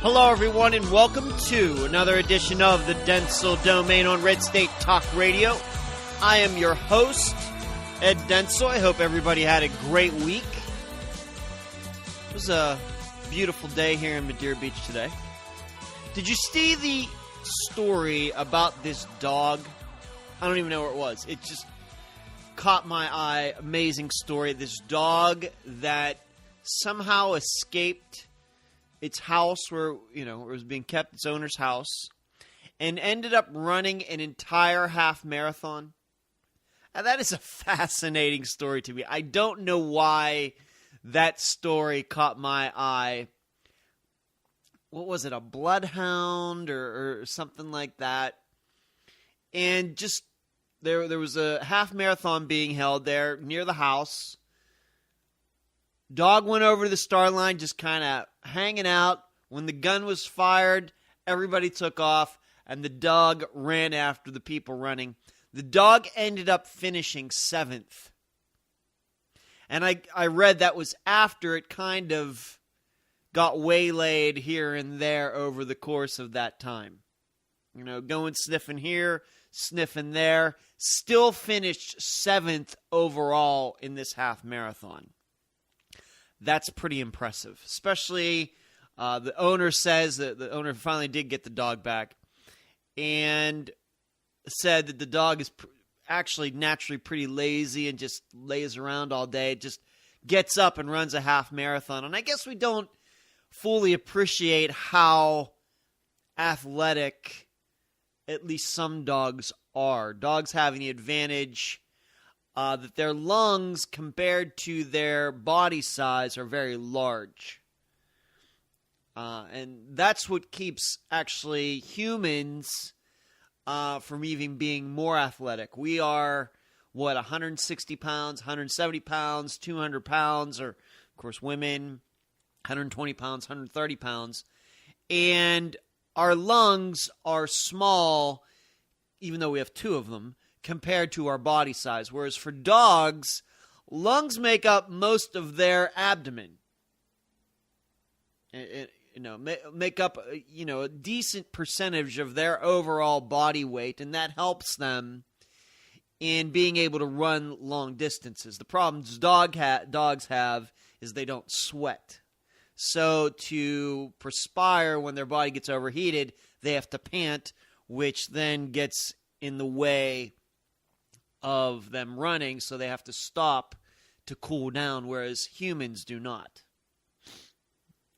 Hello, everyone, and welcome to another edition of the Dentzel Domain on Red State Talk Radio. I am your host, Ed Dentzel. I hope everybody had a great week. It was a beautiful day here in Madeira Beach today. Did you see the story about this dog? I don't even know where it was. It just caught my eye. Amazing story. This dog that somehow escaped its house where, it was being kept, its owner's house, and ended up running an entire half marathon. And that is a fascinating story to me. I don't know why that story caught my eye. What was it, a bloodhound or something like that? And just, there was a half marathon being held there near the house. Dog went over to the start line, just kind of hanging out. When the gun was fired, everybody took off, and the dog ran after the people running. The dog ended up finishing 7th. And I read that was after it kind of got waylaid here and there over the course of that time. Going sniffing here, sniffing there. Still finished 7th overall in this half marathon. That's pretty impressive, especially the owner says that the owner finally did get the dog back and said that the dog is actually naturally pretty lazy and just lays around all day. It just gets up and runs a half marathon. And I guess we don't fully appreciate how athletic at least some dogs are. Dogs having the advantage that their lungs, compared to their body size, are very large. And that's what keeps, actually, humans from even being more athletic. We are, 160 pounds, 170 pounds, 200 pounds, or, of course, women, 120 pounds, 130 pounds. And our lungs are small, even though we have 2 of them, compared to our body size. Whereas for dogs, lungs make up most of their abdomen. Make up, a decent percentage of their overall body weight, and that helps them in being able to run long distances. The problems dogs have is they don't sweat. So to perspire when their body gets overheated, they have to pant, which then gets in the way of them running, so they have to stop to cool down, whereas humans do not.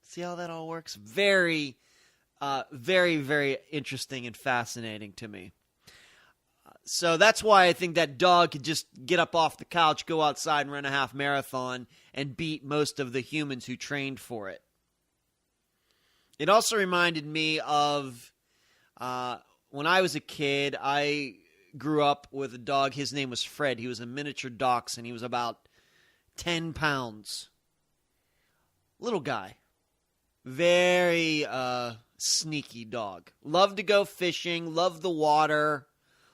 See how that all works? Very, very, very interesting and fascinating to me. So that's why I think that dog could just get up off the couch, go outside and run a half marathon and beat most of the humans who trained for it. It also reminded me of when I was a kid, I grew up with a dog. His name was Fred. He was a miniature dachshund. He was about 10 pounds. Little guy. Very sneaky dog. Loved to go fishing. Loved the water.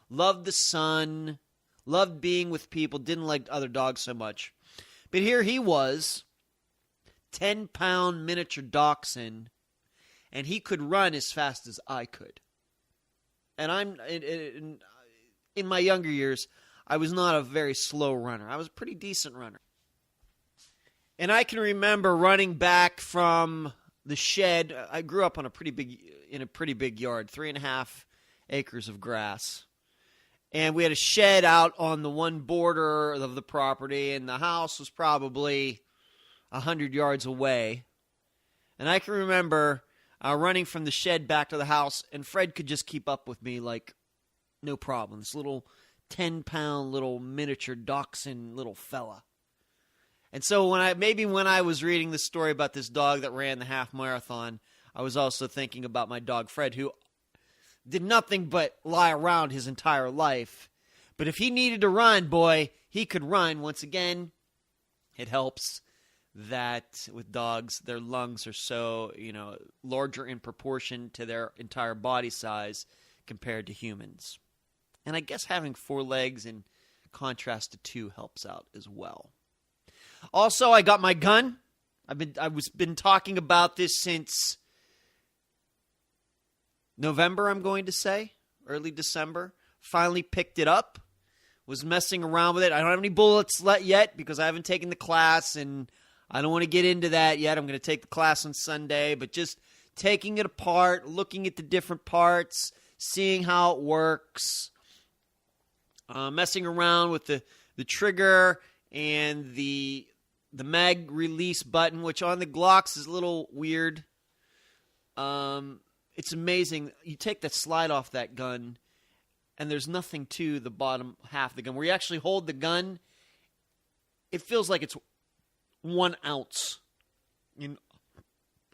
Loved the sun. Loved being with people. Didn't like other dogs so much. But here he was, 10-pound miniature dachshund, and he could run as fast as I could. And in my younger years, I was not a very slow runner. I was a pretty decent runner. And I can remember running back from the shed. I grew up in a pretty big yard, 3.5 acres of grass. And we had a shed out on the one border of the property, and the house was probably 100 yards away. And I can remember running from the shed back to the house, and Fred could just keep up with me like no problem. This little 10-pound little miniature dachshund little fella. And so when I was reading the story about this dog that ran the half marathon, I was also thinking about my dog Fred, who did nothing but lie around his entire life. But if he needed to run, boy, he could run. Once again, it helps that with dogs, their lungs are so, larger in proportion to their entire body size compared to humans. And I guess having 4 legs in contrast to 2 helps out as well. Also, I got my gun. I've been talking about this since November, I'm going to say, early December. Finally picked it up, was messing around with it. I don't have any bullets yet because I haven't taken the class, and I don't want to get into that yet. I'm going to take the class on Sunday, but just taking it apart, looking at the different parts, seeing how it works, messing around with the trigger and the mag release button, which on the Glocks is a little weird. It's amazing. You take the slide off that gun, and there's nothing to the bottom half of the gun. Where you actually hold the gun, it feels like it's 1 ounce.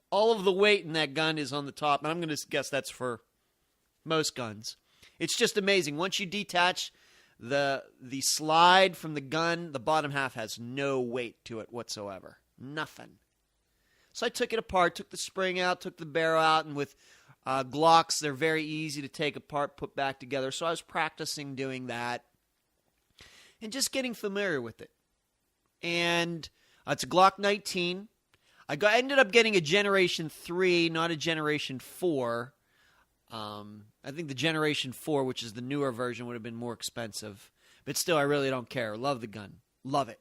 All of the weight in that gun is on the top, and I'm going to guess that's for most guns. It's just amazing. Once you detach the slide from the gun, the bottom half has no weight to it whatsoever. Nothing. So I took it apart, took the spring out, took the barrel out, and with Glocks, they're very easy to take apart, put back together. So I was practicing doing that and just getting familiar with it. And it's a Glock 19. I ended up getting a Generation 3, not a Generation 4. I think the Generation 4, which is the newer version, would have been more expensive. But still, I really don't care. Love the gun. Love it.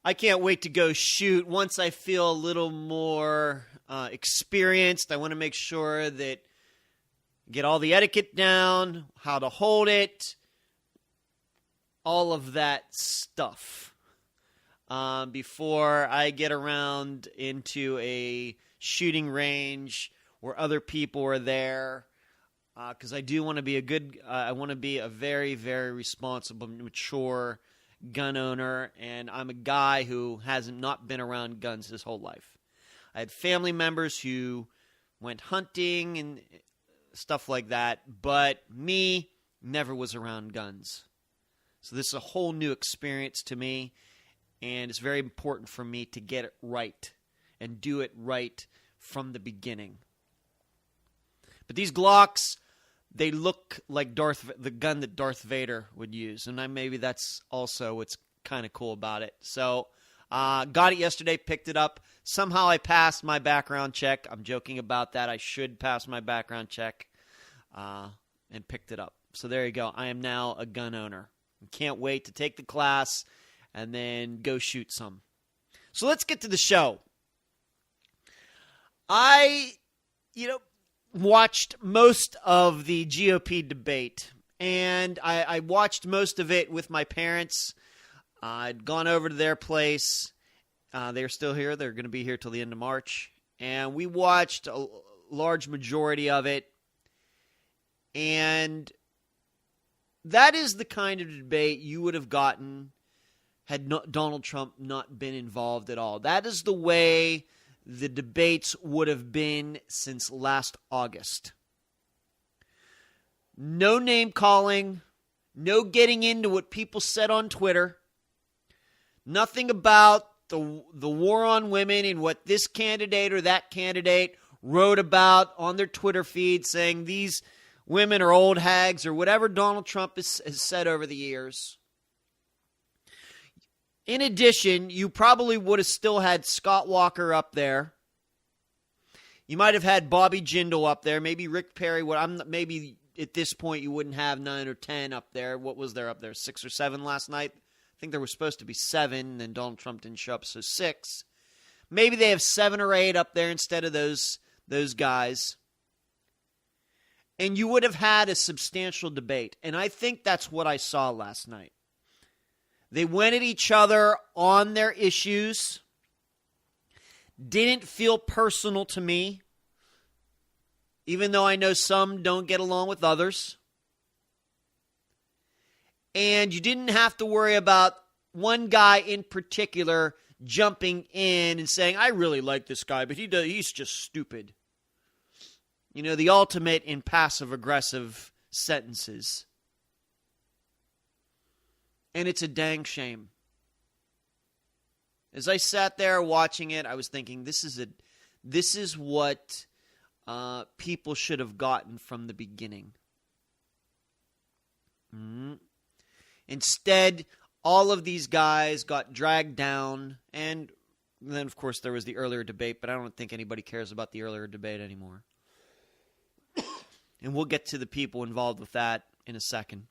I can't wait to go shoot. Once I feel a little more experienced, I want to make sure that get all the etiquette down, how to hold it, all of that stuff before I get around into a shooting range where other people are there. Because I do want to be I want to be a very, very responsible, mature gun owner, and I'm a guy who hasn't not been around guns his whole life. I had family members who went hunting and stuff like that, but me never was around guns. So this is a whole new experience to me, and it's very important for me to get it right and do it right from the beginning. But these Glocks, they look like the gun that Darth Vader would use, and maybe that's also what's kind of cool about it. So, got it yesterday, picked it up. Somehow I passed my background check. I'm joking about that. I should pass my background check, and picked it up. So there you go. I am now a gun owner. Can't wait to take the class and then go shoot some. So let's get to the show. I watched most of the GOP debate, and I watched most of it with my parents. I'd gone over to their place. They're still here. They're going to be here till the end of March. And we watched a large majority of it. And that is the kind of debate you would have gotten had Donald Trump not been involved at all. That is the way the debates would have been since last August. No name calling, no getting into what people said on Twitter, nothing about the war on women and what this candidate or that candidate wrote about on their Twitter feed, saying these women are old hags or whatever Donald Trump has said over the years. In addition, you probably would have still had Scott Walker up there. You might have had Bobby Jindal up there. Maybe Rick Perry. Maybe at this point you wouldn't have 9 or 10 up there. What was there up there? 6 or 7 last night? I think there was supposed to be 7, and then Donald Trump didn't show up, so 6. Maybe they have 7 or 8 up there instead of those guys. And you would have had a substantial debate. And I think that's what I saw last night. They went at each other on their issues. Didn't feel personal to me, even though I know some don't get along with others. And you didn't have to worry about one guy in particular jumping in and saying, I really like this guy, but he's just stupid. You know, the ultimate in passive-aggressive sentences. And it's a dang shame. As I sat there watching it, I was thinking, this is what people should have gotten from the beginning. Instead, all of these guys got dragged down, and And then, of course, there was the earlier debate, but I don't think anybody cares about the earlier debate anymore. And we'll get to the people involved with that in a second.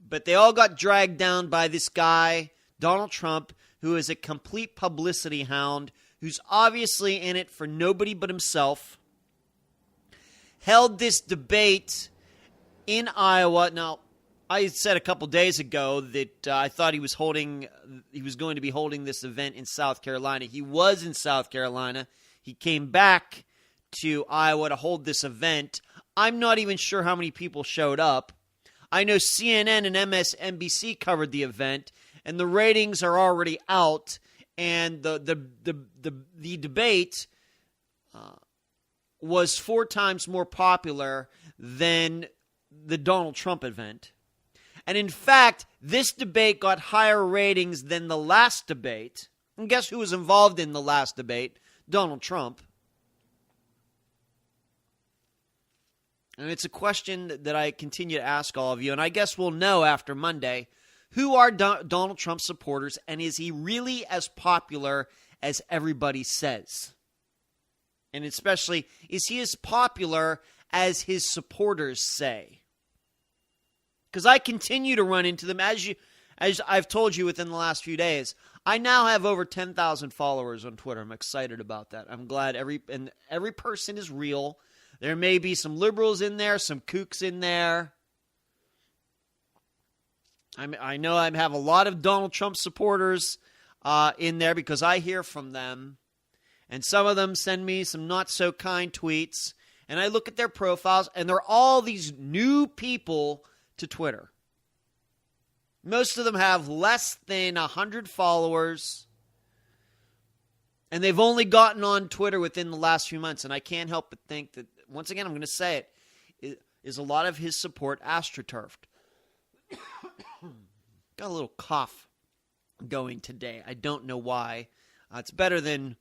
But they all got dragged down by this guy, Donald Trump, who is a complete publicity hound, who's obviously in it for nobody but himself. Held this debate in Iowa. Now, I said a couple days ago that I thought he was going to be holding this event in South Carolina. He was in South Carolina. He came back to Iowa to hold this event. I'm not even sure how many people showed up. I know CNN and MSNBC covered the event, and the ratings are already out. And the debate was 4 times more popular than the Donald Trump event. And in fact, this debate got higher ratings than the last debate. And guess who was involved in the last debate? Donald Trump. And it's a question that I continue to ask all of you, and I guess we'll know after Monday, who are Donald Trump supporters, and is he really as popular as everybody says? And especially, is he as popular as his supporters say? Because I continue to run into them, as I've told you within the last few days. I now have over 10,000 followers on Twitter. I'm excited about that. I'm glad every person is real. There may be some liberals in there, some kooks in there. I know I have a lot of Donald Trump supporters in there because I hear from them. And some of them send me some not-so-kind tweets. And I look at their profiles, and they're all these new people to Twitter. Most of them have less than 100 followers. And they've only gotten on Twitter within the last few months. And I can't help but think that, once again, I'm going to say it, is a lot of his support astroturfed. Got a little cough going today. I don't know why. It's better than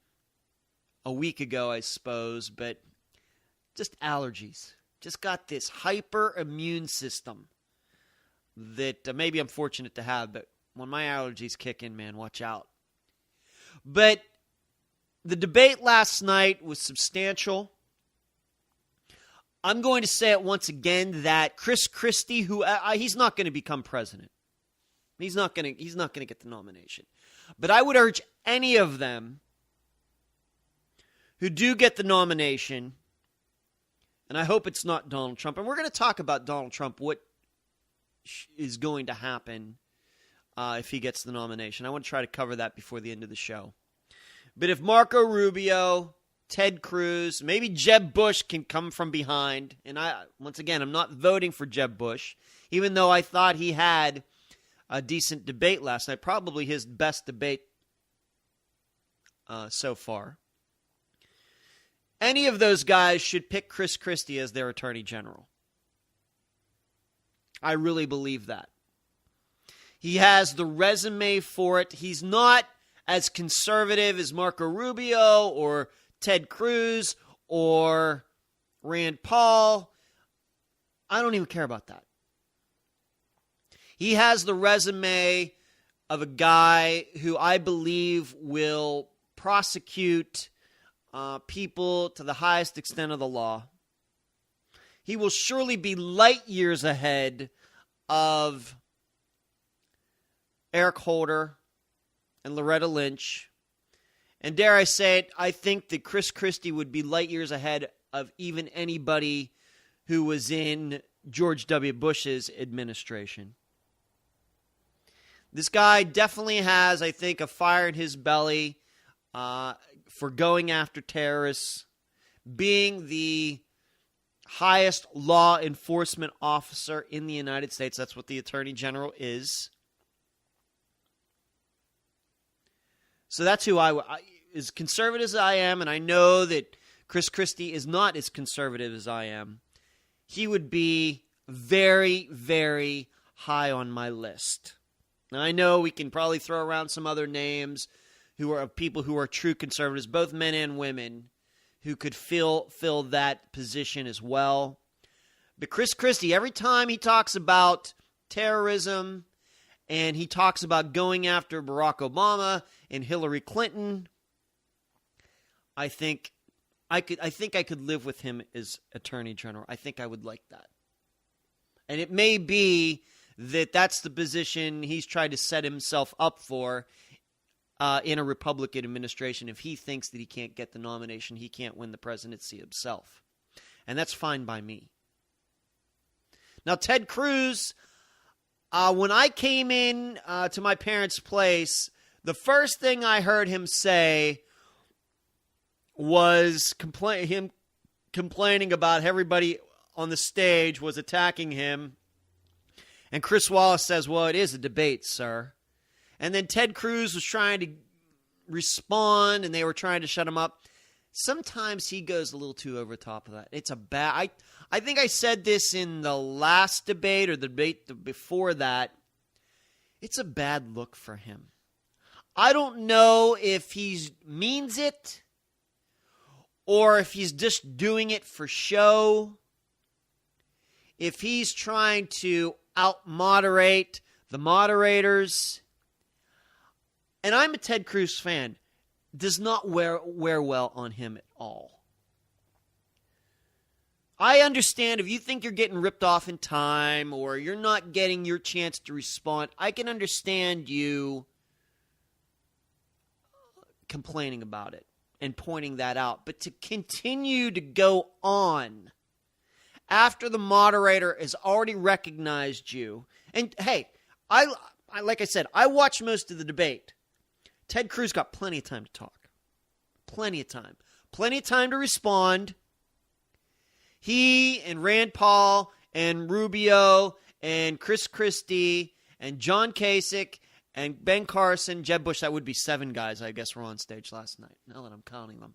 a week ago, I suppose, but just allergies. Just got this hyper immune system that maybe I'm fortunate to have, but when my allergies kick in, man, watch out. But the debate last night was substantial. I'm going to say it once again that Chris Christie, who he's not going to become president. He's not going to get the nomination. But I would urge any of them who do get the nomination, and I hope it's not Donald Trump. And we're going to talk about Donald Trump, what is going to happen if he gets the nomination. I want to try to cover that before the end of the show. But if Marco Rubio, Ted Cruz, maybe Jeb Bush can come from behind, and once again, I'm not voting for Jeb Bush, even though I thought he had a decent debate last night, probably his best debate so far. Any of those guys should pick Chris Christie as their attorney general. I really believe that. He has the resume for it. He's not as conservative as Marco Rubio or Ted Cruz or Rand Paul. I don't even care about that. He has the resume of a guy who I believe will prosecute people to the highest extent of the law. He will surely be light years ahead of Eric Holder and Loretta Lynch. And dare I say it, I think that Chris Christie would be light years ahead of even anybody who was in George W. Bush's administration. This guy definitely has, I think, a fire in his belly for going after terrorists, being the highest law enforcement officer in the United States. That's what the Attorney General is. So that's who as conservative as I am, and I know that Chris Christie is not as conservative as I am, he would be very, very high on my list. Now, I know we can probably throw around some other names who are people who are true conservatives, both men and women, who could fill that position as well. But Chris Christie, every time he talks about terrorism and he talks about going after Barack Obama and Hillary Clinton, I think I could live with him as Attorney General. I think I would like that. And it may be that that's the position he's tried to set himself up for in a Republican administration. If he thinks that he can't get the nomination, he can't win the presidency himself. And that's fine by me. Now, Ted Cruz, when I came in to my parents' place, the first thing I heard him say was him complaining about everybody on the stage was attacking him. And Chris Wallace says, well, it is a debate, sir. And then Ted Cruz was trying to respond, and they were trying to shut him up. Sometimes he goes a little too over top of that. It's a bad... I think I said this in the last debate or the debate before that. It's a bad look for him. I don't know if he means it or if he's just doing it for show. If he's trying to out-moderate the moderators. And I'm a Ted Cruz fan. Does not wear well on him at all. I understand if you think you're getting ripped off in time or you're not getting your chance to respond, I can understand you complaining about it and pointing that out. But to continue to go on after the moderator has already recognized you, and hey, I like I said, I watched most of the debate. Ted Cruz got plenty of time to talk. Plenty of time. Plenty of time to respond. He and Rand Paul and Rubio and Chris Christie and John Kasich and Ben Carson, Jeb Bush, that would be 7 guys, I guess, were on stage last night, now that I'm counting them.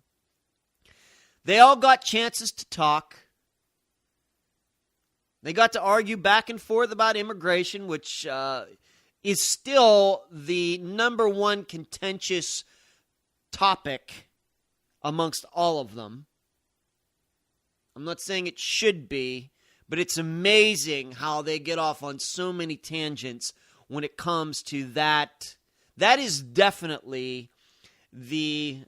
They all got chances to talk. They got to argue back and forth about immigration, which is still the number one contentious topic amongst all of them. I'm not saying it should be, but it's amazing how they get off on so many tangents when it comes to that. That is definitely the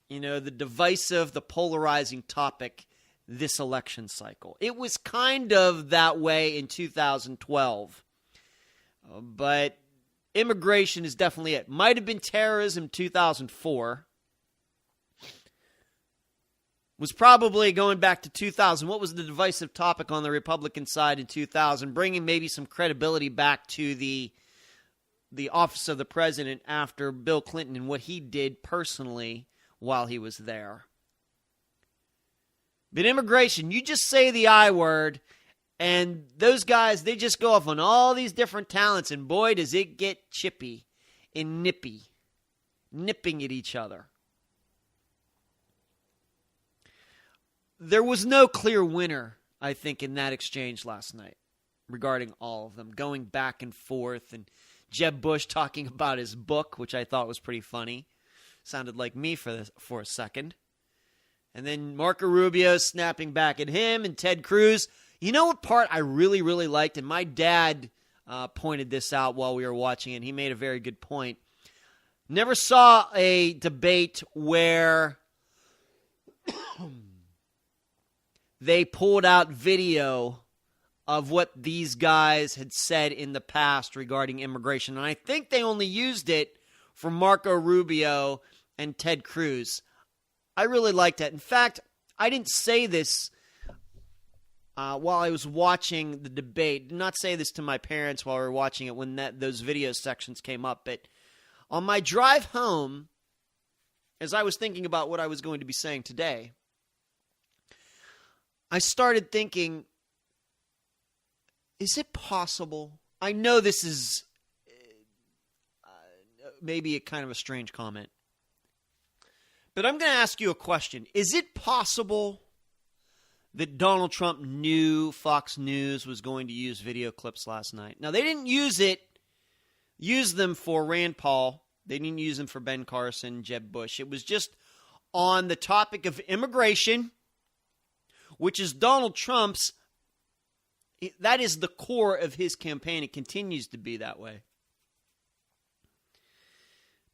divisive, the polarizing topic this election cycle. It was kind of that way in 2012. But immigration is definitely it. Might have been terrorism 2004. Was probably going back to 2000. What was the divisive topic on the Republican side in 2000? Bringing maybe some credibility back to the office of the president after Bill Clinton and what he did personally while he was there. But immigration, you just say the I word, and those guys, they just go off on all these different talents, and boy, does it get chippy and nipping at each other. There was no clear winner, I think, in that exchange last night regarding all of them, going back and forth, and Jeb Bush talking about his book, which I thought was pretty funny. Sounded like me for a second. And then Marco Rubio snapping back at him, and Ted Cruz. You know what part I really, really liked? And my dad pointed this out while we were watching, and he made a very good point. Never saw a debate where they pulled out video of what these guys had said in the past regarding immigration. And I think they only used it for Marco Rubio and Ted Cruz. I really liked that. In fact, I didn't say this while I was watching the debate. Did not say this to my parents while we were watching it when those video sections came up. But on my drive home, as I was thinking about what I was going to be saying today, I started thinking, is it possible? I know this is maybe a kind of a strange comment, but I'm going to ask you a question. Is it possible that Donald Trump knew Fox News was going to use video clips last night? Now, they didn't use them for Rand Paul. They didn't use them for Ben Carson, Jeb Bush. It was just on the topic of immigration, which is Donald Trump's, that is the core of his campaign. It continues to be that way.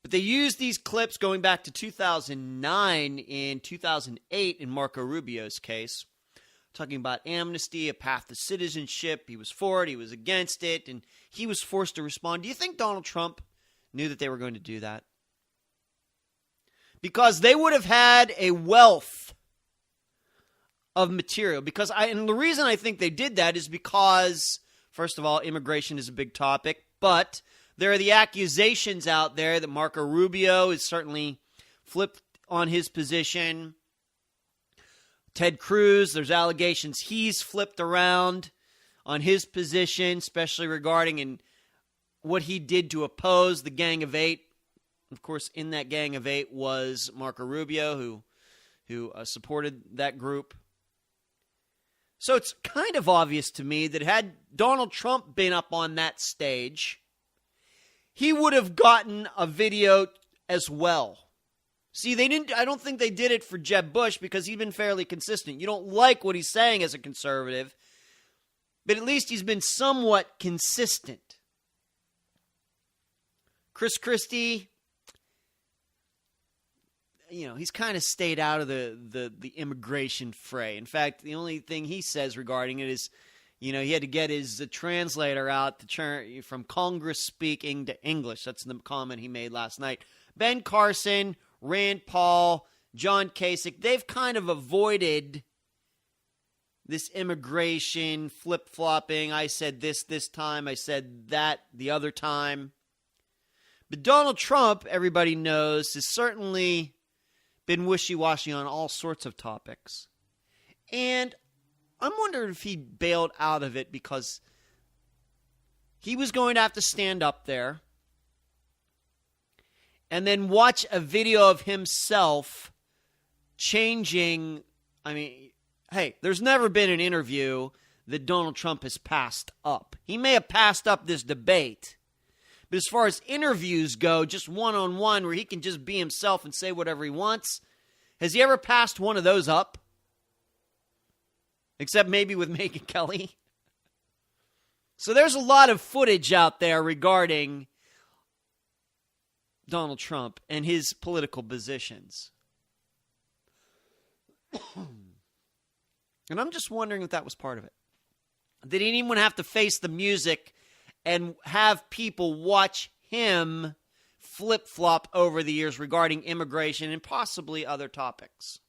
But they used these clips going back to 2009 and 2008 in Marco Rubio's case, talking about amnesty, a path to citizenship. He was for it, he was against it, and he was forced to respond. Do you think Donald Trump knew that they were going to do that? Because they would have had a wealth of material. And the reason I think they did that is because, first of all, immigration is a big topic, but there are the accusations out there that Marco Rubio is certainly flipped on his position. Ted Cruz, there's allegations he's flipped around on his position, especially regarding what he did to oppose the Gang of Eight. Of course, in that Gang of Eight was Marco Rubio, who supported that group. So it's kind of obvious to me that had Donald Trump been up on that stage, he would have gotten a video as well. See, I don't think they did it for Jeb Bush because he's been fairly consistent. You don't like what he's saying as a conservative, but at least he's been somewhat consistent. Chris Christie, he's kind of stayed out of the immigration fray. In fact, the only thing he says regarding it is, he had to get his translator out to turn from Congress speaking to English. That's the comment he made last night. Ben Carson, Rand Paul, John Kasich, they've kind of avoided this immigration flip-flopping. I said this time, I said that the other time. But Donald Trump, everybody knows, has certainly been wishy-washy on all sorts of topics. And I'm wondering if he bailed out of it because he was going to have to stand up there and then watch a video of himself changing. Hey, there's never been an interview that Donald Trump has passed up. He may have passed up this debate, but as far as interviews go, just one-on-one where he can just be himself and say whatever he wants, has he ever passed one of those up? Except maybe with Megyn Kelly. So there's a lot of footage out there regarding Donald Trump and his political positions. And I'm just wondering if that was part of it. Did anyone have to face the music and have people watch him flip-flop over the years regarding immigration and possibly other topics?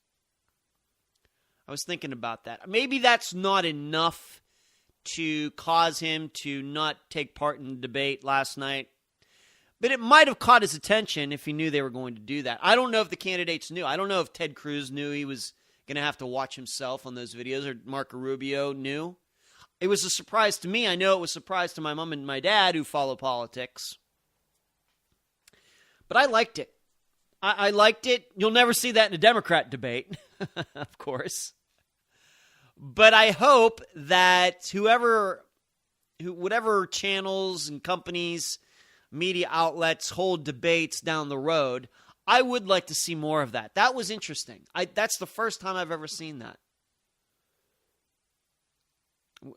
I was thinking about that. Maybe that's not enough to cause him to not take part in the debate last night. But it might have caught his attention if he knew they were going to do that. I don't know if the candidates knew. I don't know if Ted Cruz knew he was going to have to watch himself on those videos, or Marco Rubio knew. It was a surprise to me. I know it was a surprise to my mom and my dad who follow politics. But I liked it. I liked it. You'll never see that in a Democrat debate, of course. But I hope that whatever channels and companies, media outlets hold debates down the road, I would like to see more of that. That was interesting. That's the first time I've ever seen that.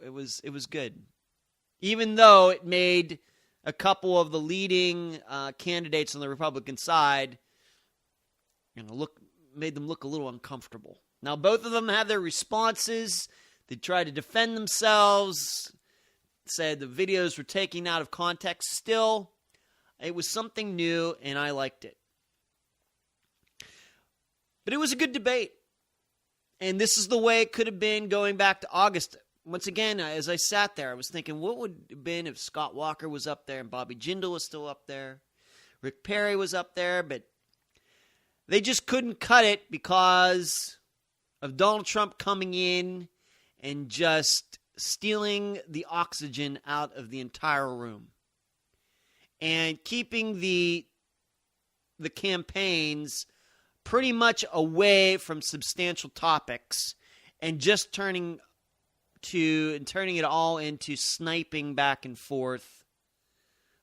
It was good. Even though it made a couple of the leading candidates on the Republican side, made them look a little uncomfortable. Now, both of them had their responses. They tried to defend themselves, said the videos were taken out of context. Still, it was something new, and I liked it. But it was a good debate. And this is the way it could have been going back to August. Once again, as I sat there, I was thinking, what would it have been if Scott Walker was up there and Bobby Jindal was still up there? Rick Perry was up there, but they just couldn't cut it because of Donald Trump coming in and just stealing the oxygen out of the entire room and keeping the campaigns pretty much away from substantial topics and just turning it all into sniping back and forth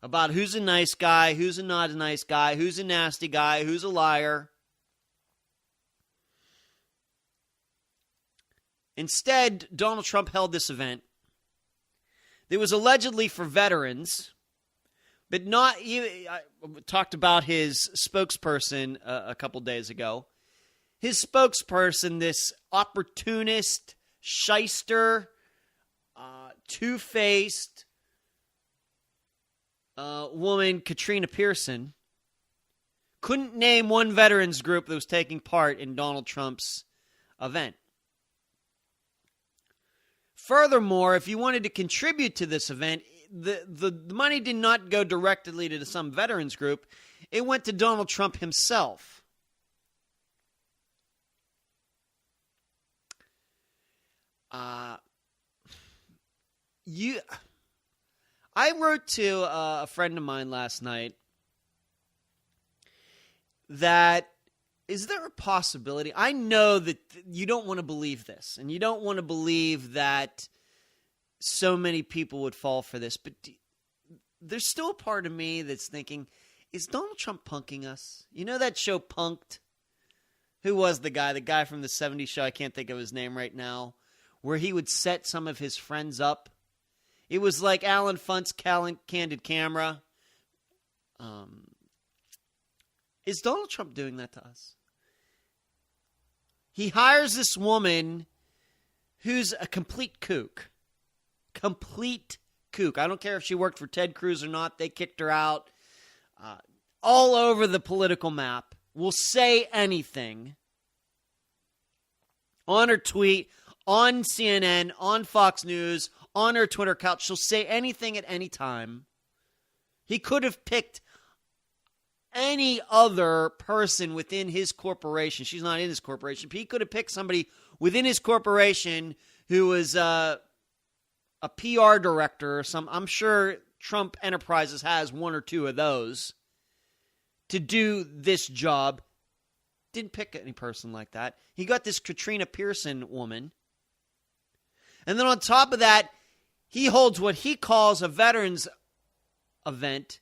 about who's a nice guy, who's not a nice guy, who's a nasty guy, who's a liar. Instead, Donald Trump held this event that was allegedly for veterans, But not even, I talked about his spokesperson a couple days ago. His spokesperson, this opportunist, shyster, two-faced woman, Katrina Pearson, couldn't name one veterans group that was taking part in Donald Trump's event. Furthermore, if you wanted to contribute to this event, the money did not go directly to some veterans group. It went to Donald Trump himself. I wrote to a friend of mine last night that, is there a possibility? I know that you don't want to believe this, and you don't want to believe that so many people would fall for this, but there's still a part of me that's thinking, is Donald Trump punking us? You know that show Punked? Who was the guy? The guy from the 70s show, I can't think of his name right now, where he would set some of his friends up. It was like Alan Funt's Candid Camera. Is Donald Trump doing that to us? He hires this woman who's a complete kook. Complete kook. I don't care if she worked for Ted Cruz or not. They kicked her out. All over the political map. Will say anything. On her tweet, on CNN, on Fox News, on her Twitter account. She'll say anything at any time. He could have picked any other person within his corporation. She's not in his corporation. But he could have picked somebody within his corporation who was a PR director or some. I'm sure Trump Enterprises has one or two of those to do this job. Didn't pick any person like that. He got this Katrina Pearson woman. And then on top of that, he holds what he calls a veterans event,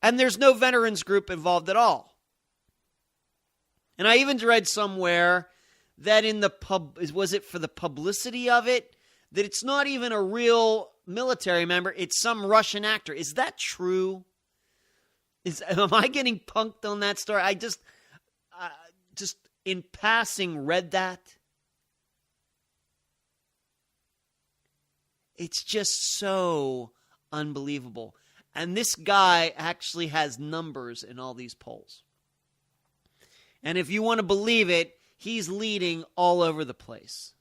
and there's no veterans group involved at all. And I even read somewhere that in the was it for the publicity of it, that it's not even a real military member, it's some Russian actor. Is that true? Am I getting punked on that story? I just in passing read that. It's just so unbelievable. And this guy actually has numbers in all these polls. And if you want to believe it, he's leading all over the place.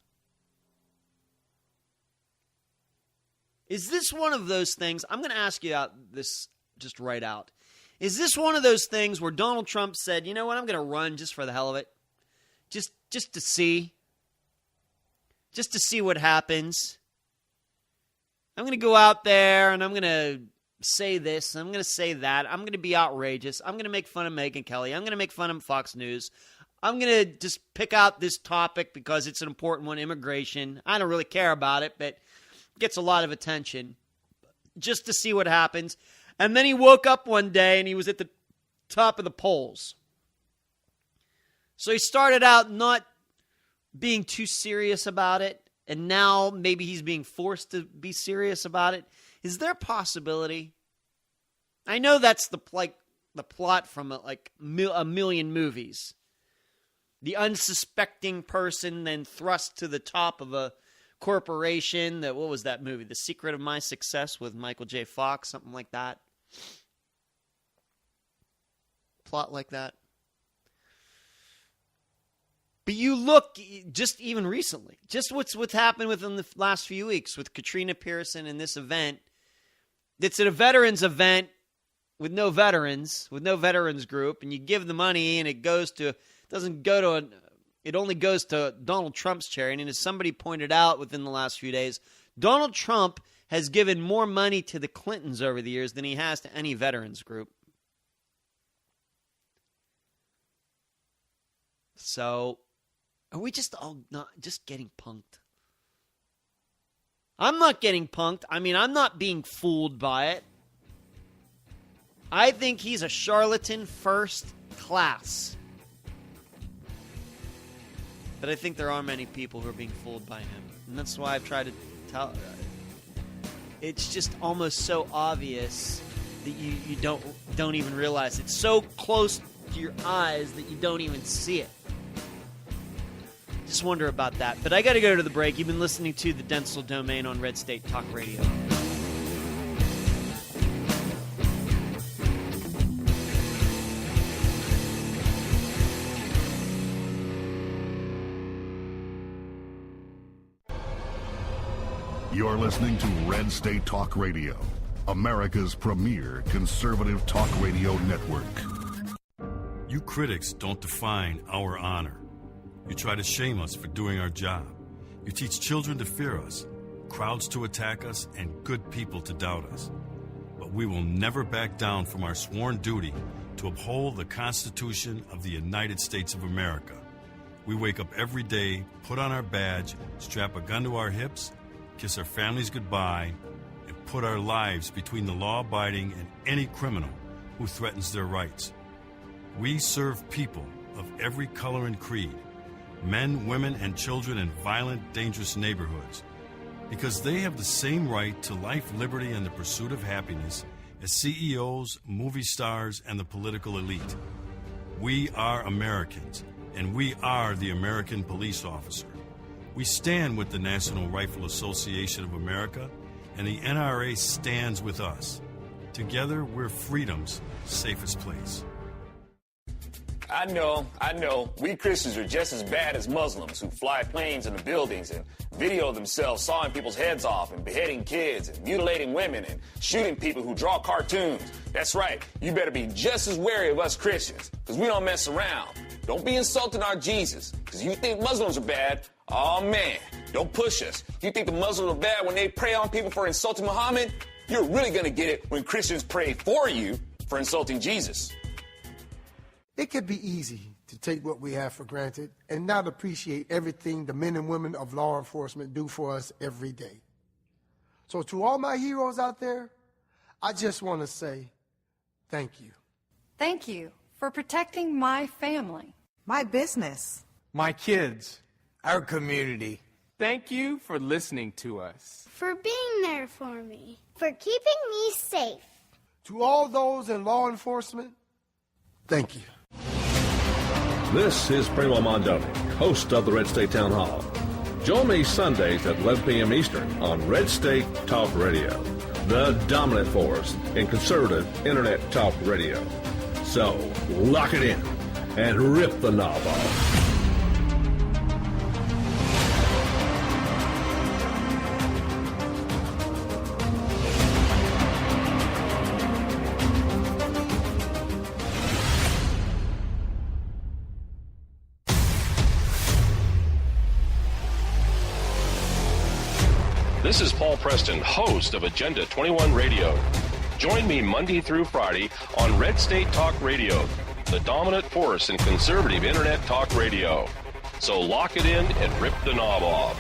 Is this one of those things? I'm going to ask you out this just right out. Is this one of those things where Donald Trump said, you know what, I'm going to run just for the hell of it? Just to see. Just to see what happens. I'm going to go out there and I'm going to say this. I'm going to say that. I'm going to be outrageous. I'm going to make fun of Megyn Kelly. I'm going to make fun of Fox News. I'm going to just pick out this topic because it's an important one, immigration. I don't really care about it, but it gets a lot of attention just to see what happens. And then he woke up one day and he was at the top of the polls. So he started out not being too serious about it. And now maybe he's being forced to be serious about it. Is there a possibility? I know that's the plot from a million movies. The unsuspecting person then thrust to the top of a corporation. What was that movie? The Secret of My Success with Michael J. Fox, something like that. Plot like that. But you look, just even recently, just what's happened within the last few weeks with Katrina Pearson and this event. It's at a veterans event with no veterans group, and you give the money, and it only goes to Donald Trump's charity. And as somebody pointed out within the last few days, Donald Trump has given more money to the Clintons over the years than he has to any veterans group. So, are we just all not just getting punked? I'm not getting punked. I mean, I'm not being fooled by it. I think he's a charlatan first class. But I think there are many people who are being fooled by him. And that's why I've tried to tell. It's just almost so obvious that you don't even realize. It's so close to your eyes that you don't even see it. Just wonder about that. But I got to go to the break. You've been listening to the Dentzel Domain on Red State Talk Radio. You're listening to Red State Talk Radio, America's premier conservative talk radio network. You critics don't define our honor. You try to shame us for doing our job. You teach children to fear us, crowds to attack us, and good people to doubt us. But we will never back down from our sworn duty to uphold the Constitution of the United States of America. We wake up every day, put on our badge, strap a gun to our hips, kiss our families goodbye, and put our lives between the law-abiding and any criminal who threatens their rights. We serve people of every color and creed, men, women, and children in violent, dangerous neighborhoods, because they have the same right to life, liberty, and the pursuit of happiness as CEOs, movie stars, and the political elite. We are Americans, and we are the American police officer. We stand with the National Rifle Association of America, and the NRA stands with us. Together, we're freedom's safest place. I know. We Christians are just as bad as Muslims who fly planes into buildings and video themselves sawing people's heads off and beheading kids and mutilating women and shooting people who draw cartoons. That's right. You better be just as wary of us Christians, because we don't mess around. Don't be insulting our Jesus, because you think Muslims are bad. Oh, man, don't push us. You think the Muslims are bad when they prey on people for insulting Muhammad? You're really going to get it when Christians pray for you for insulting Jesus. It could be easy to take what we have for granted and not appreciate everything the men and women of law enforcement do for us every day. So to all my heroes out there, I just want to say thank you. Thank you for protecting my family, my business, my kids, our community. Thank you for listening to us, for being there for me, for keeping me safe. To all those in law enforcement, thank you. This is Primo Mondoni, host of the Red State Town Hall. Join me Sundays at 11 p.m. Eastern on Red State Talk Radio, the dominant force in conservative internet talk radio. So, lock it in and rip the knob off. This is Paul Preston, host of Agenda 21 Radio. Join me Monday through Friday on Red State Talk Radio, the dominant force in conservative internet talk radio. So lock it in and rip the knob off.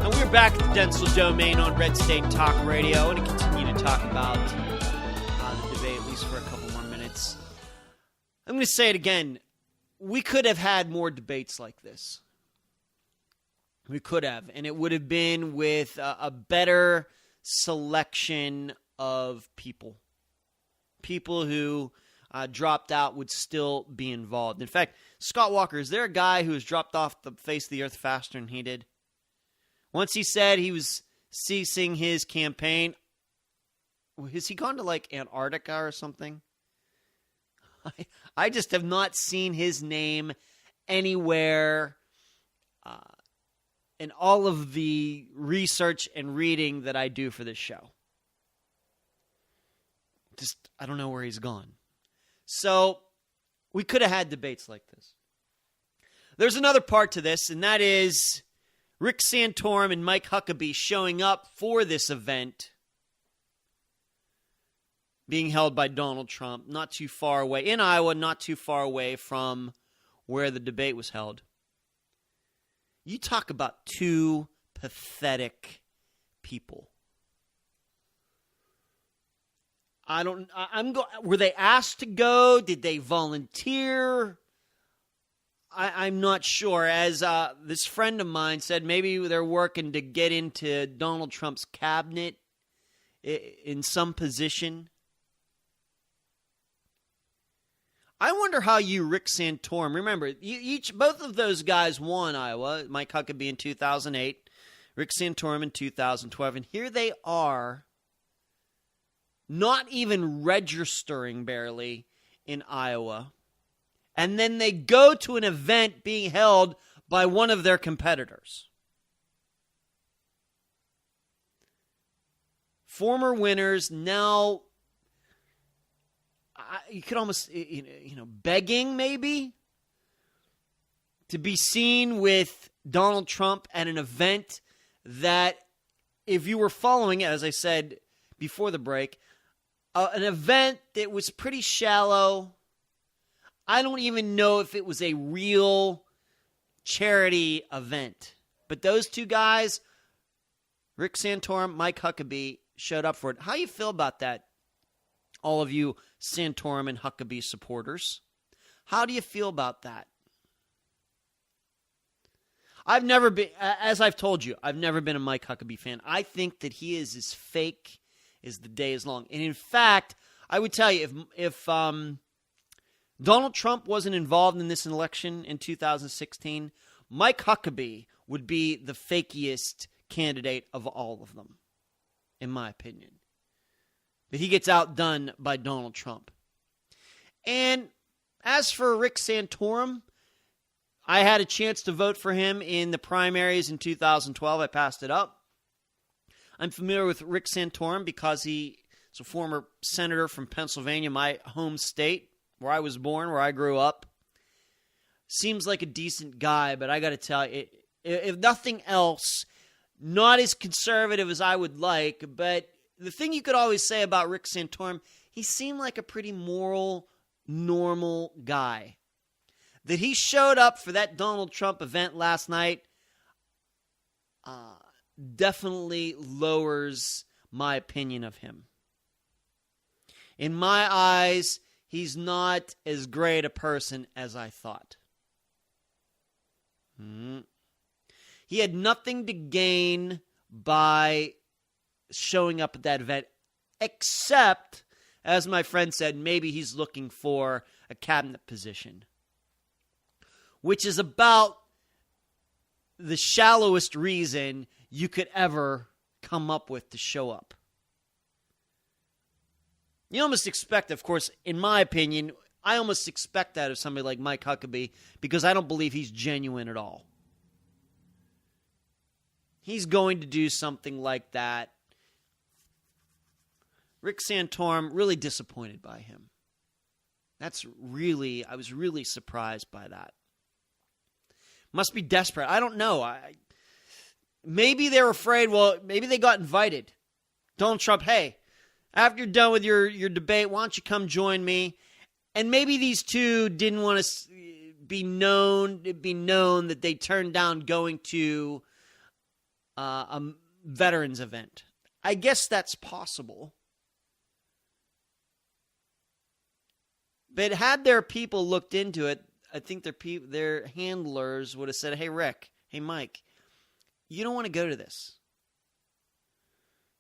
And we're back at the Dentzel Domain on Red State Talk Radio. I want to continue to talk about the debate, at least for a couple more minutes. I'm going to say it again. We could have had more debates like this. We could have. And it would have been with a better selection of people. People who dropped out would still be involved. In fact, Scott Walker, is there a guy who has dropped off the face of the earth faster than he did? Once he said he was ceasing his campaign, has he gone to like Antarctica or something? I just have not seen his name anywhere in all of the research and reading that I do for this show. I don't know where he's gone. So we could have had debates like this. There's another part to this, and that is Rick Santorum and Mike Huckabee showing up for this event being held by Donald Trump, not too far away, in Iowa, not too far away from where the debate was held. You talk about two pathetic people. Were they asked to go? Did they volunteer? I'm not sure. As this friend of mine said, maybe they're working to get into Donald Trump's cabinet in some position. I wonder how Rick Santorum, remember, both of those guys won Iowa, Mike Huckabee in 2008, Rick Santorum in 2012, and here they are, not even registering barely in Iowa, and then they go to an event being held by one of their competitors. Former winners now, you could almost, begging maybe to be seen with Donald Trump at an event that, if you were following it, as I said before the break, an event that was pretty shallow. I don't even know if it was a real charity event. But those two guys, Rick Santorum, Mike Huckabee, showed up for it. How do you feel about that, all of you Santorum and Huckabee supporters? How do you feel about that? I've never been, as I've told you, I've never been a Mike Huckabee fan. I think that he is as fake as the day is long. And in fact, I would tell you, if Donald Trump wasn't involved in this election in 2016, Mike Huckabee would be the fakiest candidate of all of them, in my opinion. That he gets outdone by Donald Trump. And as for Rick Santorum, I had a chance to vote for him in the primaries in 2012. I passed it up. I'm familiar with Rick Santorum because he is a former senator from Pennsylvania, my home state, where I was born, where I grew up. Seems like a decent guy, but I got to tell you, if nothing else, not as conservative as I would like, but the thing you could always say about Rick Santorum, he seemed like a pretty moral, normal guy. That he showed up for that Donald Trump event last night definitely lowers my opinion of him. In my eyes, he's not as great a person as I thought. He had nothing to gain by showing up at that event, except, as my friend said, maybe he's looking for a cabinet position, which is about the shallowest reason you could ever come up with to show up. You almost expect, of course, in my opinion, I almost expect that of somebody like Mike Huckabee because I don't believe he's genuine at all. He's going to do something like that. Rick Santorum, really disappointed by him. I was really surprised by that. Must be desperate. I don't know. Maybe they're afraid, maybe they got invited. Donald Trump, hey, after you're done with your debate, why don't you come join me? And maybe these two didn't want to be known that they turned down going to a veterans event. I guess that's possible. But had their people looked into it, I think their handlers would have said, hey, Rick, hey, Mike, you don't want to go to this.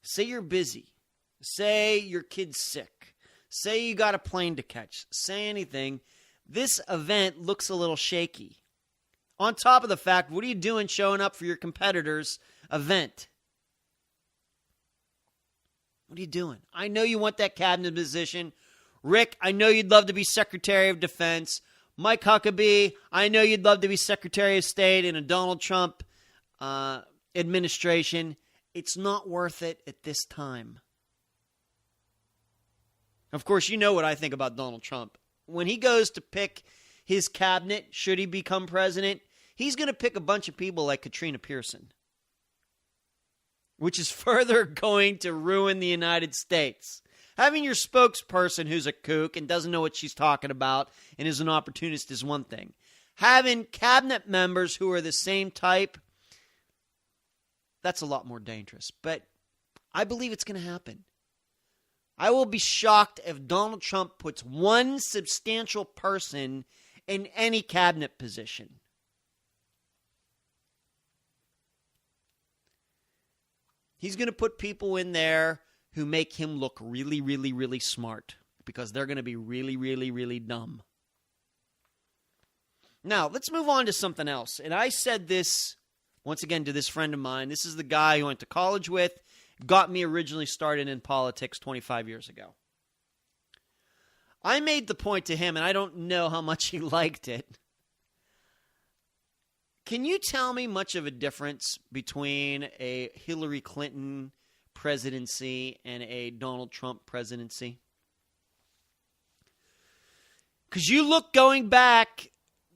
Say you're busy. Say your kid's sick. Say you got a plane to catch. Say anything. This event looks a little shaky. On top of the fact, what are you doing showing up for your competitor's event? What are you doing? I know you want that cabinet position. Rick, I know you'd love to be Secretary of Defense. Mike Huckabee, I know you'd love to be Secretary of State in a Donald Trump administration. It's not worth it at this time. Of course, you know what I think about Donald Trump. When he goes to pick his cabinet, should he become president, he's going to pick a bunch of people like Katrina Pearson, which is further going to ruin the United States. Having your spokesperson who's a kook and doesn't know what she's talking about and is an opportunist is one thing. Having cabinet members who are the same type, that's a lot more dangerous. But I believe it's going to happen. I will be shocked if Donald Trump puts one substantial person in any cabinet position. He's going to put people in there who make him look really, really, really smart because they're going to be really, really, really dumb. Now, let's move on to something else. And I said this, once again, to this friend of mine. This is the guy who I went to college with, got me originally started in politics 25 years ago. I made the point to him, and I don't know how much he liked it. Can you tell me much of a difference between a Hillary Clinton presidency and a Donald Trump presidency? Because you look going back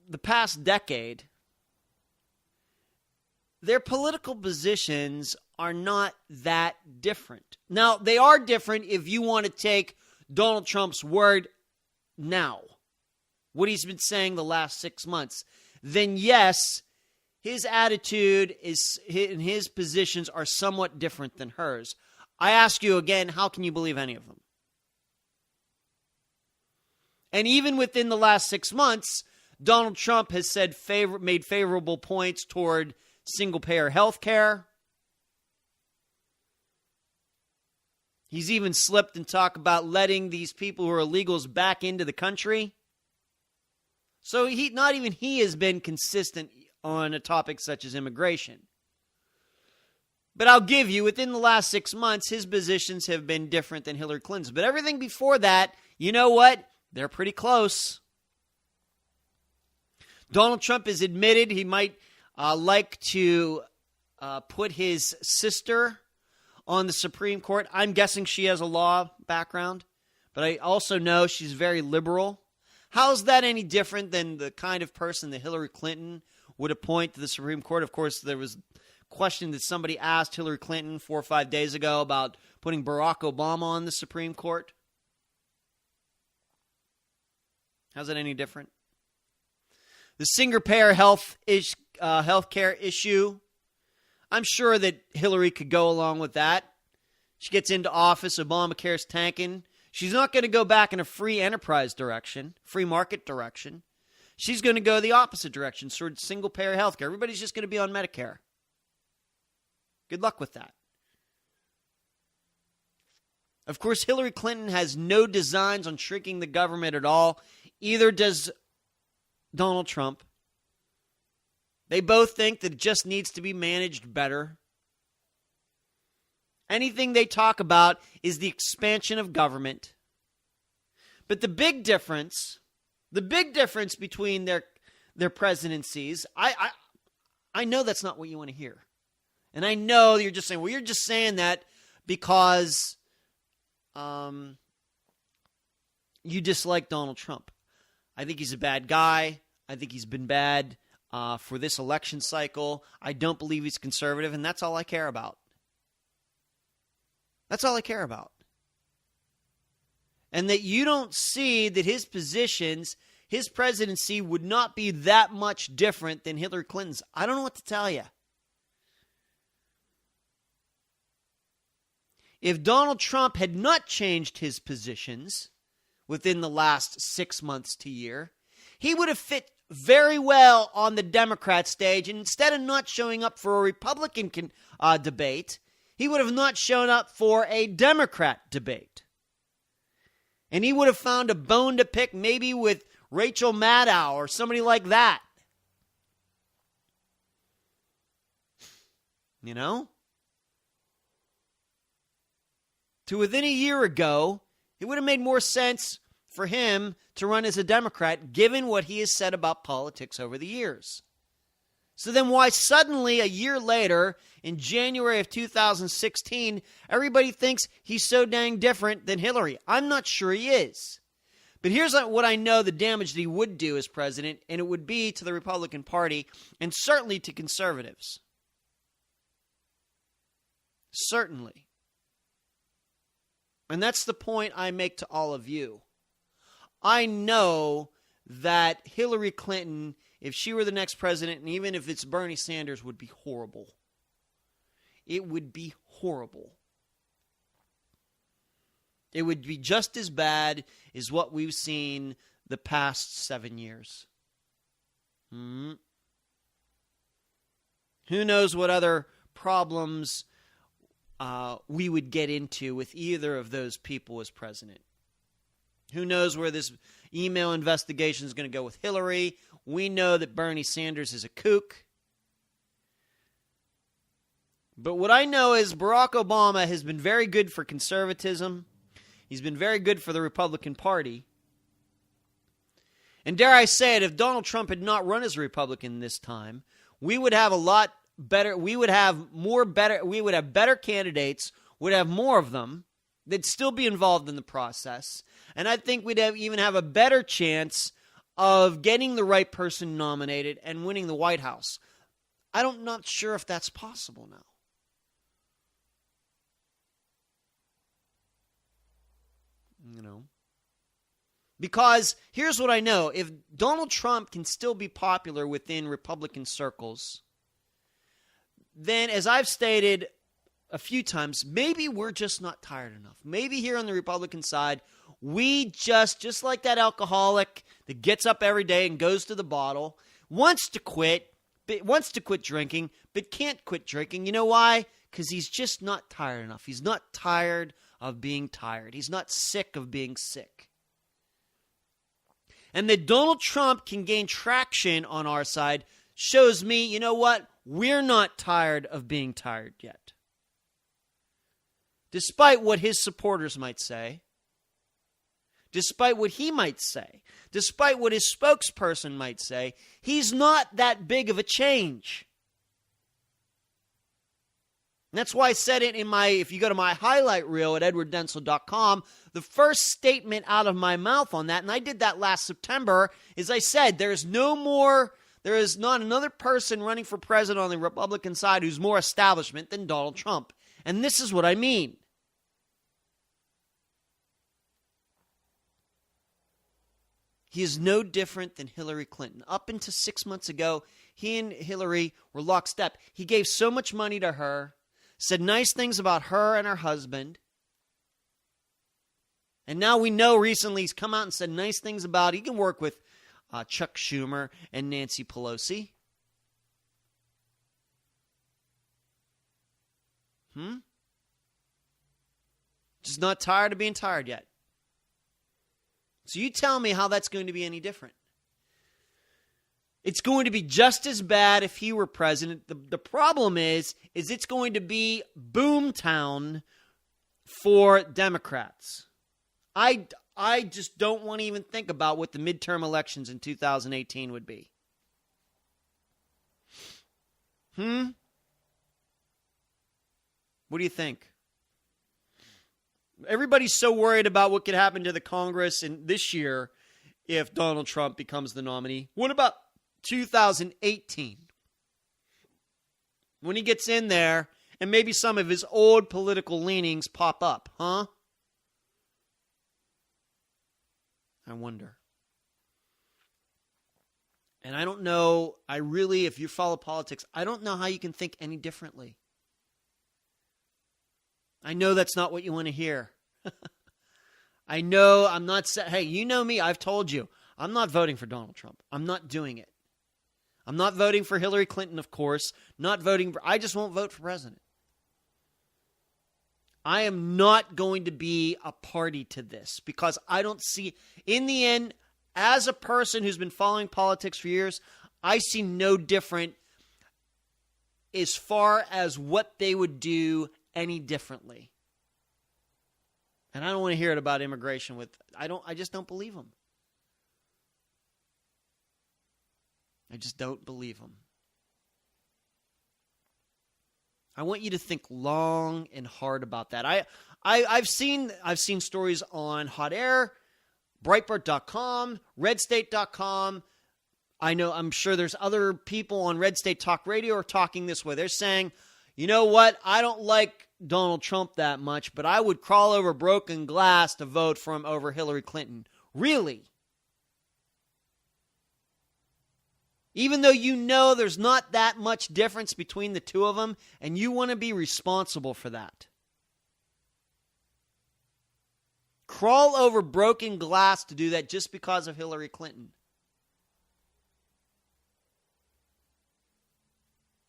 the past decade, their political positions are not that different. Now, they are different if you want to take Donald Trump's word now, what he's been saying the last 6 months. Then yes, his attitude is and his positions are somewhat different than hers. I ask you again, how can you believe any of them? And even within the last 6 months, Donald Trump has said made favorable points toward single-payer health care. He's even slipped and talked about letting these people who are illegals back into the country. So not even he has been consistent on a topic such as immigration. But I'll give you, within the last 6 months, his positions have been different than Hillary Clinton's. But everything before that, you know what? They're pretty close. Donald Trump has admitted he might like to put his sister on the Supreme Court. I'm guessing she has a law background, but I also know she's very liberal. How is that any different than the kind of person that Hillary Clinton would appoint to the Supreme Court? Of course, there was a question that somebody asked Hillary Clinton 4 or 5 days ago about putting Barack Obama on the Supreme Court. How's that any different? The single-payer health care issue, I'm sure that Hillary could go along with that. She gets into office, Obamacare's tanking. She's not going to go back in a free enterprise direction, free market direction. She's going to go the opposite direction, sort of single-payer health care. Everybody's just going to be on Medicare. Good luck with that. Of course, Hillary Clinton has no designs on shrinking the government at all. Either does Donald Trump. They both think that it just needs to be managed better. Anything they talk about is the expansion of government. But the big difference between their presidencies, I know that's not what you want to hear. And I know you're just saying, well, you're just saying that because you dislike Donald Trump. I think he's a bad guy. I think he's been bad for this election cycle. I don't believe he's conservative, and that's all I care about. That's all I care about. And that you don't see that his positions, his presidency would not be that much different than Hillary Clinton's. I don't know what to tell you. If Donald Trump had not changed his positions within the last 6 months to a year, he would have fit very well on the Democrat stage. And instead of not showing up for a Republican debate, he would have not shown up for a Democrat debate. And he would have found a bone to pick maybe with Rachel Maddow or somebody like that. You know? To within a year ago, it would have made more sense for him to run as a Democrat, given what he has said about politics over the years. So then why suddenly, a year later, in January of 2016, everybody thinks he's so dang different than Hillary? I'm not sure he is. But here's what I know the damage that he would do as president, and it would be to the Republican Party, and certainly to conservatives. Certainly. And that's the point I make to all of you. I know that Hillary Clinton, if she were the next president, and even if it's Bernie Sanders, would be horrible. It would be horrible. It would be just as bad as what we've seen the past 7 years. Who knows what other problems we would get into with either of those people as president. Who knows where this email investigation is going to go with Hillary. We know that Bernie Sanders is a kook. But what I know is Barack Obama has been very good for conservatism. He's been very good for the Republican Party. And dare I say it, if Donald Trump had not run as a Republican this time, we would have a lot better, we would have better candidates, would have more of them. They'd still be involved in the process. And I think we'd even have a better chance of getting the right person nominated and winning the White House. I'm not sure if that's possible now. You know, because here's what I know. If Donald Trump can still be popular within Republican circles, then as I've stated a few times, maybe we're just not tired enough. Maybe here on the Republican side, we just like that alcoholic that gets up every day and goes to the bottle, wants to quit drinking, but can't quit drinking. You know why? Because he's just not tired enough. He's not tired of being tired. He's not sick of being sick. And that Donald Trump can gain traction on our side shows me, you know what? We're not tired of being tired yet. Despite what his supporters might say, despite what he might say, despite what his spokesperson might say, he's not that big of a change. And that's why I said it in if you go to my highlight reel at edwarddentzel.com, the first statement out of my mouth on that, and I did that last September, is I said there is not another person running for president on the Republican side who's more establishment than Donald Trump. And this is what I mean. He is no different than Hillary Clinton. Up until 6 months ago, he and Hillary were lockstep. He gave so much money to her, said nice things about her and her husband. And now we know recently he's come out and said nice things about, he can work with Chuck Schumer and Nancy Pelosi. Just not tired of being tired yet. So you tell me how that's going to be any different. It's going to be just as bad if he were president. The problem is it's going to be boomtown for Democrats. I just don't want to even think about what the midterm elections in 2018 would be. What do you think? Everybody's so worried about what could happen to the Congress in this year if Donald Trump becomes the nominee. What about 2018? When he gets in there and maybe some of his old political leanings pop up, huh? I wonder. And I don't know, if you follow politics, I don't know how you can think any differently. I know that's not what you want to hear. I know I'm not hey, you know me, I've told you, I'm not voting for Donald Trump. I'm not doing it. I'm not voting for Hillary Clinton, of course. I just won't vote for president. I am not going to be a party to this because I don't see, in the end, as a person who's been following politics for years, I see no different as far as what they would do any differently. And I don't want to hear it about immigration I just don't believe them. I just don't believe them. I want you to think long and hard about that. I've seen stories on Hot Air, Breitbart.com, RedState.com. I'm sure there's other people on Red State Talk Radio are talking this way. They're saying, you know what? I don't like Donald Trump that much, but I would crawl over broken glass to vote for him over Hillary Clinton. Really? Even though you know there's not that much difference between the two of them, and you want to be responsible for that. Crawl over broken glass to do that just because of Hillary Clinton.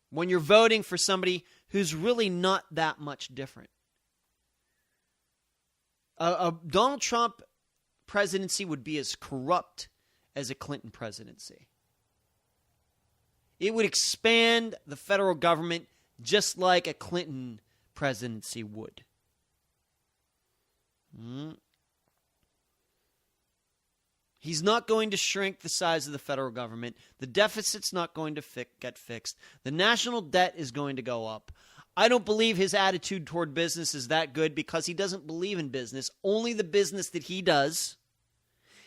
when you're voting for somebody who's really not that much different. A Donald Trump presidency would be as corrupt as a Clinton presidency. It would expand the federal government just like a Clinton presidency would. He's not going to shrink the size of the federal government. The deficit's not going to get fixed. The national debt is going to go up. I don't believe his attitude toward business is that good because he doesn't believe in business, only the business that he does.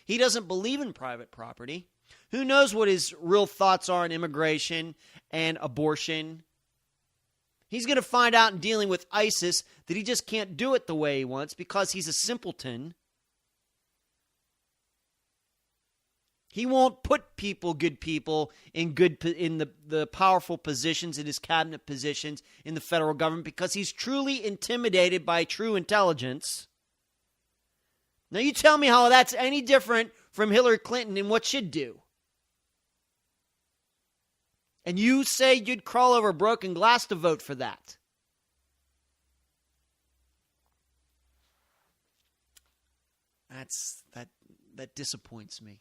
He doesn't believe in private property. Who knows what his real thoughts are on immigration and abortion? He's going to find out in dealing with ISIS that he just can't do it the way he wants because he's a simpleton. He won't put good people in the powerful positions, in his cabinet positions in the federal government because he's truly intimidated by true intelligence. Now you tell me how that's any different from Hillary Clinton and what she'd do. And you say you'd crawl over broken glass to vote for that. That disappoints me.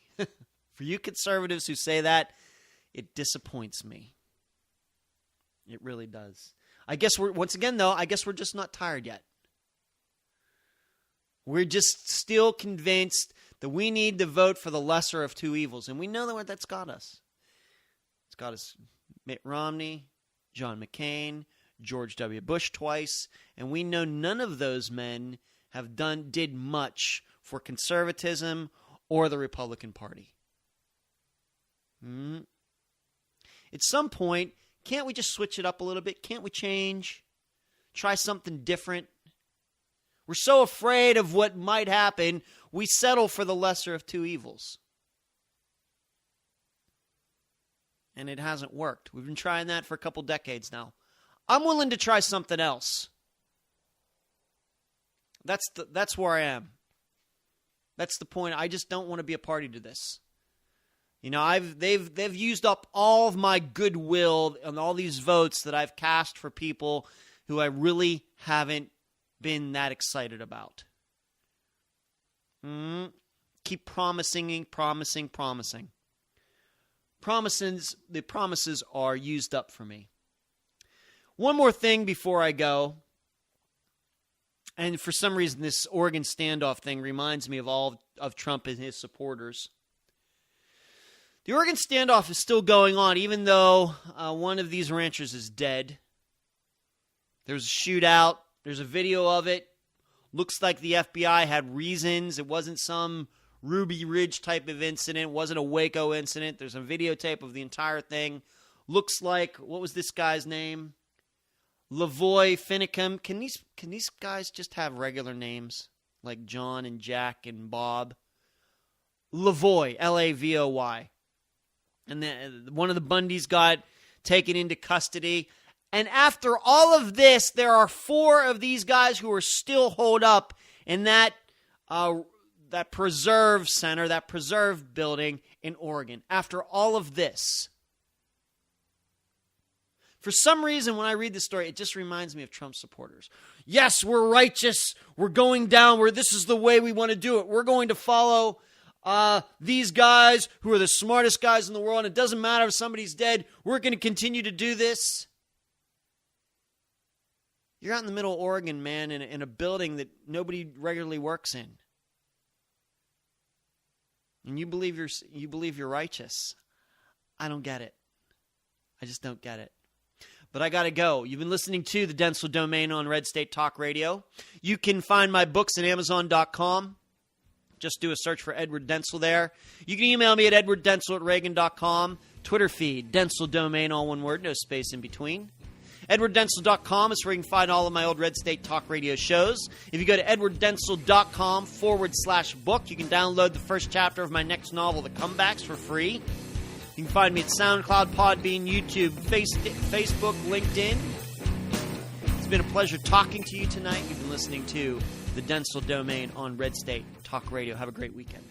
For you conservatives who say that, it disappoints me. It really does. I guess we're just not tired yet. We're just still convinced that we need to vote for the lesser of two evils. And we know what that's got us. It's got us Mitt Romney, John McCain, George W. Bush twice. And we know none of those men did much for conservatism or the Republican Party. At some point, can't we just switch it up a little bit? Can't we change? Try something different? We're so afraid of what might happen, we settle for the lesser of two evils. And it hasn't worked. We've been trying that for a couple decades now. I'm willing to try something else. That's where I am. That's the point. I just don't want to be a party to this. You know, they've used up all of my goodwill and all these votes that I've cast for people who I really haven't been that excited about. Keep promising. The promises are used up for me. One more thing before I go. And for some reason, this Oregon standoff thing reminds me of all of Trump and his supporters. The Oregon standoff is still going on, even though one of these ranchers is dead. There's a shootout. There's a video of it. Looks like the FBI had reasons. It wasn't some Ruby Ridge type of incident. It wasn't a Waco incident. There's a videotape of the entire thing. Looks like, what was this guy's name? Lavoy Finicum. Can these guys just have regular names? Like John and Jack and Bob? Lavoy, L-A-V-O-Y. And then one of the Bundys got taken into custody. And after all of this, there are 4 of these guys who are still holed up in that preserve center, that preserve building in Oregon. After all of this. For some reason, when I read this story, it just reminds me of Trump supporters. Yes, we're righteous. We're going down. This is the way we want to do it. We're going to follow these guys who are the smartest guys in the world. It doesn't matter if somebody's dead. We're going to continue to do this. You're out in the middle of Oregon, man, in a building that nobody regularly works in. And you believe you're righteous. I don't get it. I just don't get it. But I got to go. You've been listening to the Dentzel Domain on Red State Talk Radio. You can find my books at Amazon.com. Just do a search for Edward Dentzel there. You can email me at edwarddentzel@reagan.com. Twitter feed, Dentzel Domain, all one word, no space in between. EdwardDentzel.com is where you can find all of my old Red State Talk Radio shows. If you go to EdwardDentzel.com/book, you can download the first chapter of my next novel, The Comebacks, for free. You can find me at SoundCloud, Podbean, YouTube, Facebook, LinkedIn. It's been a pleasure talking to you tonight. You've been listening to the Dentzel Domain on Red State Talk Radio. Have a great weekend.